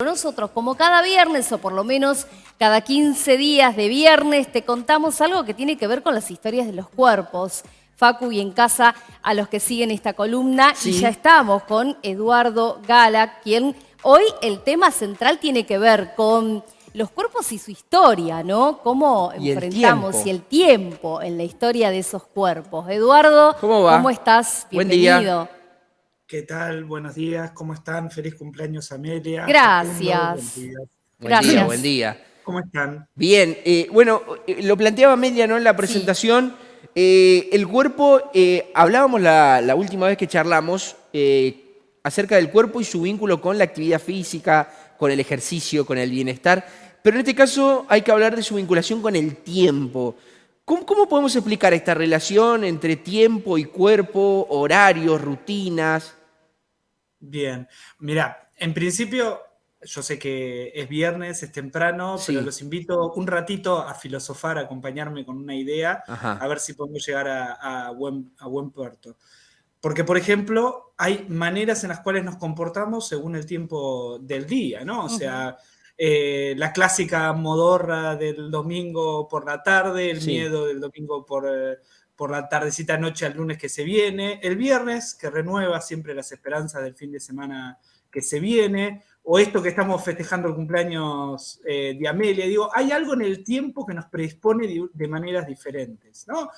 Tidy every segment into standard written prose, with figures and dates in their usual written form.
Nosotros, como cada viernes, o por lo menos cada 15 días de viernes, te contamos algo que tiene que ver con las historias de los cuerpos. Facu, y en casa a los que siguen esta columna, y ya Sí, estamos con Eduardo Gala, quien hoy el tema central tiene que ver con los cuerpos y su historia, ¿no? Cómo y el enfrentamos y tiempo. el tiempo en la historia de esos cuerpos. Eduardo, ¿Cómo ¿cómo va? estás? Buen día. Bienvenido. ¿Qué tal? Buenos días, ¿cómo están? Feliz cumpleaños Amelia, Facundo, buenos Gracias. días. Buen día, buen Gracias. día. ¿Cómo están? Bien, lo planteaba Amelia, ¿no? En la Sí. presentación. El cuerpo, hablábamos la última vez que charlamos acerca del cuerpo y su vínculo con la actividad física, con el ejercicio, con el bienestar. Pero en este caso hay que hablar de su vinculación con el tiempo. ¿Cómo podemos explicar esta relación entre tiempo y cuerpo, horarios, rutinas? Bien, mira, en principio yo sé que es viernes, es temprano, pero Sí, los invito un ratito a filosofar, a acompañarme con una idea, ajá, a ver si podemos llegar a buen puerto. Porque, por ejemplo, hay maneras en las cuales nos comportamos según el tiempo del día, ¿no? O Ujú. sea, la clásica modorra del domingo por la tarde, el sí. miedo del domingo por la tardecita noche al lunes que se viene, el viernes que renueva siempre las esperanzas del fin de semana que se viene, o esto que estamos festejando el cumpleaños de Amelia, digo, hay algo en el tiempo que nos predispone de maneras diferentes, ¿no?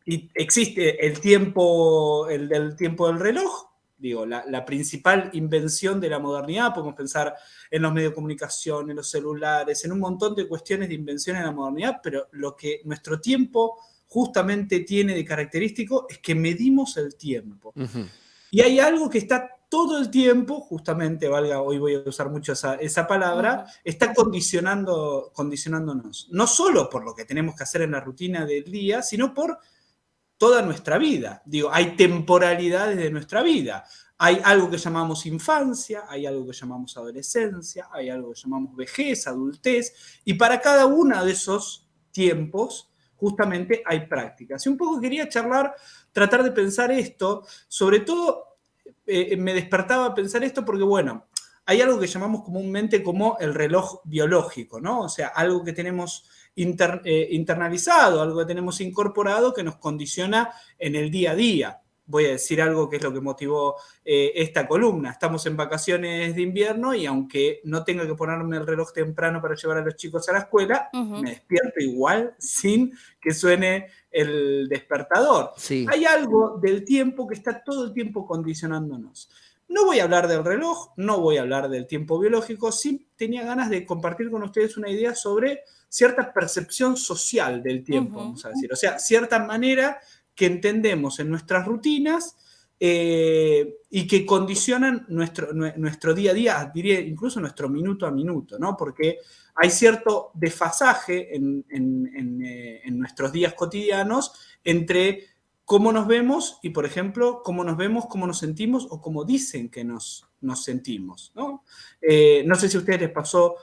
Y existe el tiempo, el del tiempo del reloj, digo, la principal invención de la modernidad, podemos pensar en los medios de comunicación, en los celulares, en un montón de cuestiones de invención en la modernidad, pero lo que nuestro tiempo justamente tiene de característico es que medimos el tiempo. Ujú. Y hay algo que está todo el tiempo, justamente, valga, hoy voy a usar mucho esa palabra, Ujú. está condicionándonos. No solo por lo que tenemos que hacer en la rutina del día, sino por toda nuestra vida. Digo, hay temporalidades de nuestra vida. Hay algo que llamamos infancia, hay algo que llamamos adolescencia, hay algo que llamamos vejez, adultez, y para cada uno de esos tiempos justamente hay prácticas. Y un poco quería charlar, tratar de pensar esto, sobre todo me despertaba a pensar esto porque, bueno, hay algo que llamamos comúnmente como el reloj biológico, ¿no? O sea, algo que tenemos internalizado, algo que tenemos incorporado que nos condiciona en el día a día. Voy a decir algo que es lo que motivó esta columna. Estamos en vacaciones de invierno y aunque no tenga que ponerme el reloj temprano para llevar a los chicos a la escuela, Ujú. me despierto igual sin que suene el despertador. Sí. Hay algo del tiempo que está todo el tiempo condicionándonos. No voy a hablar del reloj, no voy a hablar del tiempo biológico, sí tenía ganas de compartir con ustedes una idea sobre cierta percepción social del tiempo, Ujú. vamos a decir. O sea, cierta manera que entendemos en nuestras rutinas y que condicionan nuestro día a día, diría incluso nuestro minuto a minuto, ¿no? Porque hay cierto desfasaje en nuestros días cotidianos entre cómo nos vemos y, por ejemplo, cómo nos vemos, cómo nos sentimos o cómo dicen que nos sentimos, ¿no? No sé si a ustedes les pasó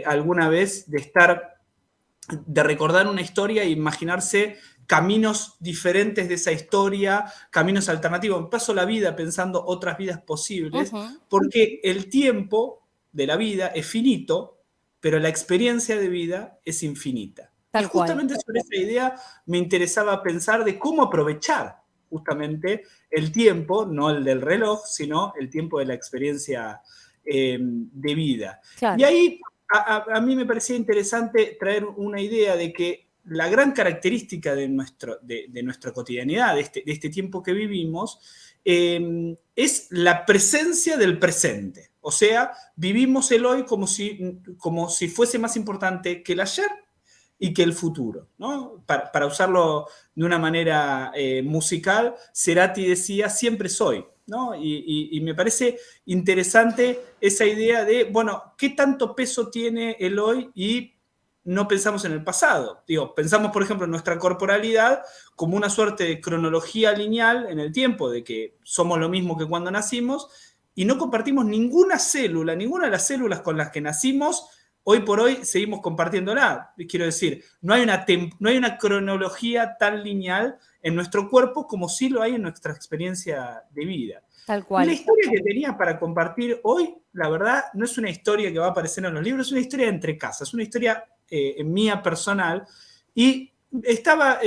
alguna vez de recordar una historia e imaginarse caminos diferentes de esa historia, caminos alternativos. Me paso la vida pensando otras vidas posibles, Ujú. porque el tiempo de la vida es finito, pero la experiencia de vida es infinita. Y Tal cual. justamente sobre esa idea me interesaba pensar de cómo aprovechar justamente el tiempo, no el del reloj, sino el tiempo de la experiencia de vida. Y Claro. ahí a mí me parecía interesante traer una idea de que la gran característica de nuestra cotidianidad, de este tiempo que vivimos, es la presencia del presente. O sea, vivimos el hoy como si fuese más importante que el ayer y que el futuro, ¿no? Para usarlo de una manera musical, Cerati decía, siempre soy, ¿no? Y me parece interesante esa idea de, bueno, ¿qué tanto peso tiene el hoy y no pensamos en el pasado? Digo, pensamos, por ejemplo, en nuestra corporalidad como una suerte de cronología lineal en el tiempo, de que somos lo mismo que cuando nacimos, y no compartimos ninguna célula, ninguna de las células con las que nacimos hoy por hoy seguimos compartiéndola. Quiero decir, no hay una cronología tan lineal en nuestro cuerpo como sí lo hay en nuestra experiencia de vida. Tal Y la cual. historia que tenía para compartir hoy, la verdad, no es una historia que va a aparecer en los libros, es una historia entre casas, es una historia mía personal. Y estaba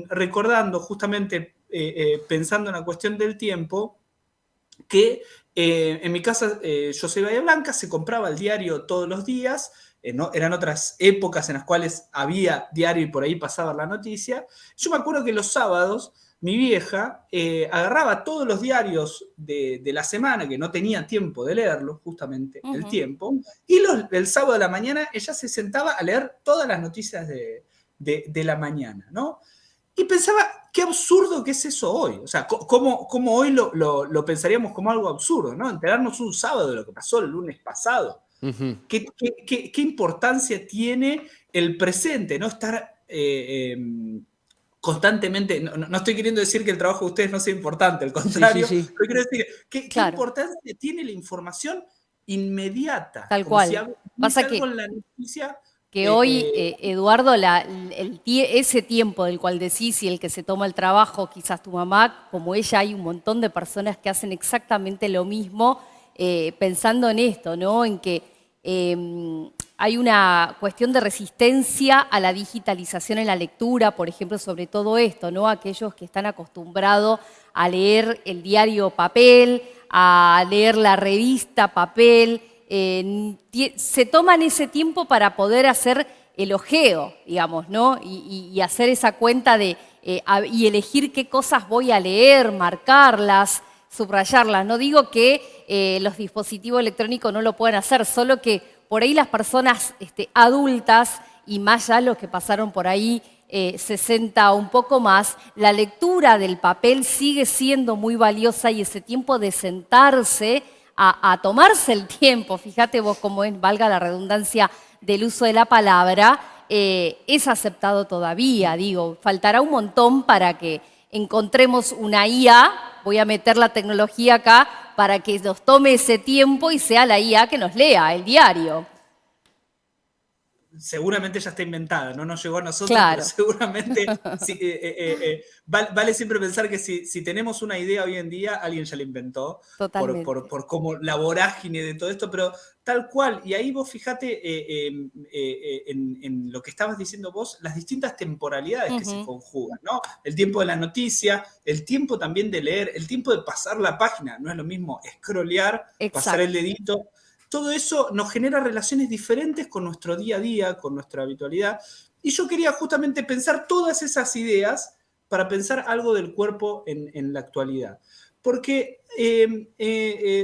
recordando, justamente pensando en la cuestión del tiempo, que en mi casa, yo soy Bahía Blanca, se compraba el diario todos los días, ¿no? Eran otras épocas en las cuales había diario y por ahí pasaba la noticia. Yo me acuerdo que los sábados mi vieja agarraba todos los diarios de la semana, que no tenía tiempo de leerlos, justamente el tiempo, y el sábado de la mañana ella se sentaba a leer todas las noticias de la mañana, ¿no? Y pensaba, qué absurdo que es eso hoy. O sea, cómo hoy lo pensaríamos como algo absurdo, ¿no? Enterarnos un sábado de lo que pasó el lunes pasado. Ujú. ¿Qué importancia tiene el presente, no? Estar constantemente, no estoy queriendo decir que el trabajo de ustedes no sea importante, al contrario, Sí. pero quiero decir, ¿qué Claro, importancia tiene la información inmediata? tal Como si cual. dice Pasa algo en la noticia. que hoy, Eduardo, ese tiempo del cual decís y el que se toma el trabajo, quizás tu mamá, como ella, hay un montón de personas que hacen exactamente lo mismo, pensando en esto, ¿no? En que hay una cuestión de resistencia a la digitalización en la lectura, por ejemplo, sobre todo esto, ¿no? Aquellos que están acostumbrados a leer el diario papel, a leer la revista papel, se toman ese tiempo para poder hacer el ojeo, digamos, ¿no? Y hacer esa cuenta y elegir qué cosas voy a leer, marcarlas, subrayarlas. No digo que los dispositivos electrónicos no lo puedan hacer, solo que por ahí las personas adultas y más ya los que pasaron por ahí 60 o un poco más, la lectura del papel sigue siendo muy valiosa y ese tiempo de sentarse a tomarse el tiempo, fíjate vos cómo es, valga la redundancia del uso de la palabra, es aceptado todavía, digo, faltará un montón para que encontremos una IA, voy a meter la tecnología acá, para que nos tome ese tiempo y sea la IA que nos lea el diario. Seguramente ya está inventada, no nos llegó a nosotros, pero Claro, seguramente sí, vale siempre pensar que si tenemos una idea hoy en día, alguien ya la inventó totalmente. por cómo la vorágine de todo esto, pero tal cual. Y ahí vos fijate en lo que estabas diciendo vos, las distintas temporalidades que se conjugan, ¿no? El tiempo de la noticia, el tiempo también de leer, el tiempo de pasar la página, no es lo mismo scrollear, pasar el Exacto. dedito. Todo eso nos genera relaciones diferentes con nuestro día a día, con nuestra habitualidad. Y yo quería justamente pensar todas esas ideas para pensar algo del cuerpo en la actualidad. Porque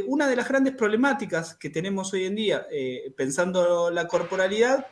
una de las grandes problemáticas que tenemos hoy en día, pensando la corporalidad,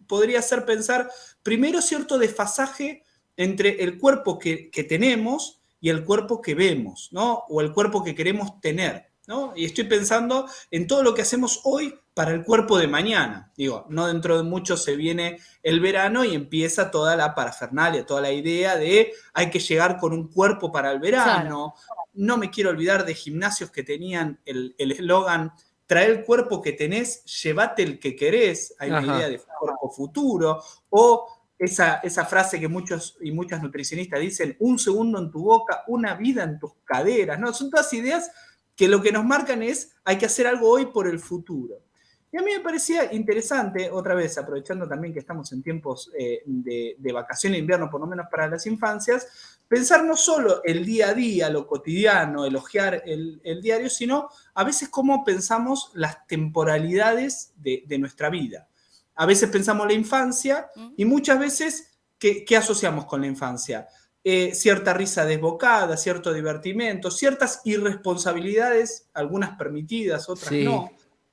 podría ser pensar primero cierto desfasaje entre el cuerpo que tenemos y el cuerpo que vemos, ¿no? O el cuerpo que queremos tener, ¿no? Y estoy pensando en todo lo que hacemos hoy para el cuerpo de mañana. Digo, no dentro de mucho se viene el verano y empieza toda la parafernalia, toda la idea de hay que llegar con un cuerpo para el Claro. verano. No me quiero olvidar de gimnasios que tenían el eslogan trae el cuerpo que tenés, llévate el que querés. Hay una idea Ajá. de cuerpo futuro. O esa frase que muchos y muchas nutricionistas dicen, un segundo en tu boca, una vida en tus caderas. ¿No? Son todas ideas que lo que nos marcan es hay que hacer algo hoy por el futuro. Y a mí me parecía interesante, otra vez, aprovechando también que estamos en tiempos de vacación de invierno, por lo menos para las infancias, pensar no solo el día a día, lo cotidiano, elogiar el diario, sino a veces cómo pensamos las temporalidades de nuestra vida. A veces pensamos la infancia y muchas veces, ¿qué asociamos con la infancia? Cierta risa desbocada, cierto divertimento, ciertas irresponsabilidades, algunas permitidas, otras Sí. no.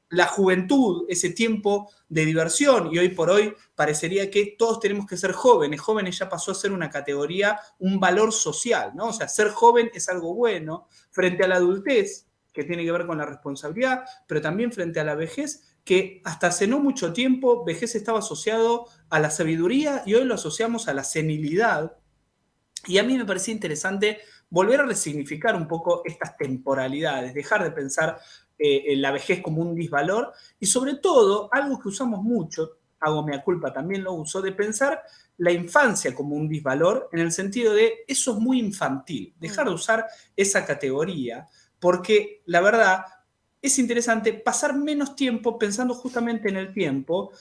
La juventud, ese tiempo de diversión, y hoy por hoy parecería que todos tenemos que ser jóvenes. Jóvenes ya pasó a ser una categoría, un valor social, ¿no? O sea, ser joven es algo bueno frente a la adultez, que tiene que ver con la responsabilidad, pero también frente a la vejez, que hasta hace no mucho tiempo vejez estaba asociado a la sabiduría y hoy lo asociamos a la senilidad. Y a mí me parecía interesante volver a resignificar un poco estas temporalidades, dejar de pensar la vejez como un disvalor y sobre todo, algo que usamos mucho, hago mea culpa, también lo uso, de pensar la infancia como un disvalor en el sentido de eso es muy infantil, dejar de usar esa categoría, porque la verdad es interesante pasar menos tiempo pensando justamente en el tiempo,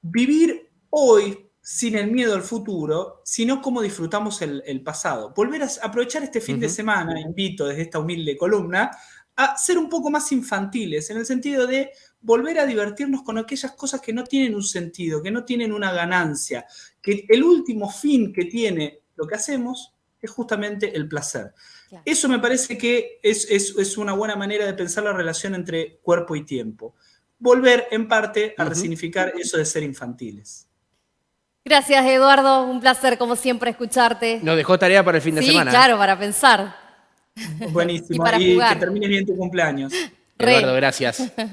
vivir hoy sin el miedo al futuro, sino cómo disfrutamos el pasado. Volver a aprovechar este fin de semana, invito desde esta humilde columna, a ser un poco más infantiles, en el sentido de volver a divertirnos con aquellas cosas que no tienen un sentido, que no tienen una ganancia, que el último fin que tiene lo que hacemos es justamente el placer. Claro. Eso me parece que es una buena manera de pensar la relación entre cuerpo y tiempo. Volver, en parte, a resignificar eso de ser infantiles. Gracias, Eduardo. Un placer, como siempre, escucharte. Nos dejó tarea para el fin de semana. Sí, claro, para pensar. Buenísimo. Y para Y jugar. que termines bien tu cumpleaños. Re. Eduardo, gracias.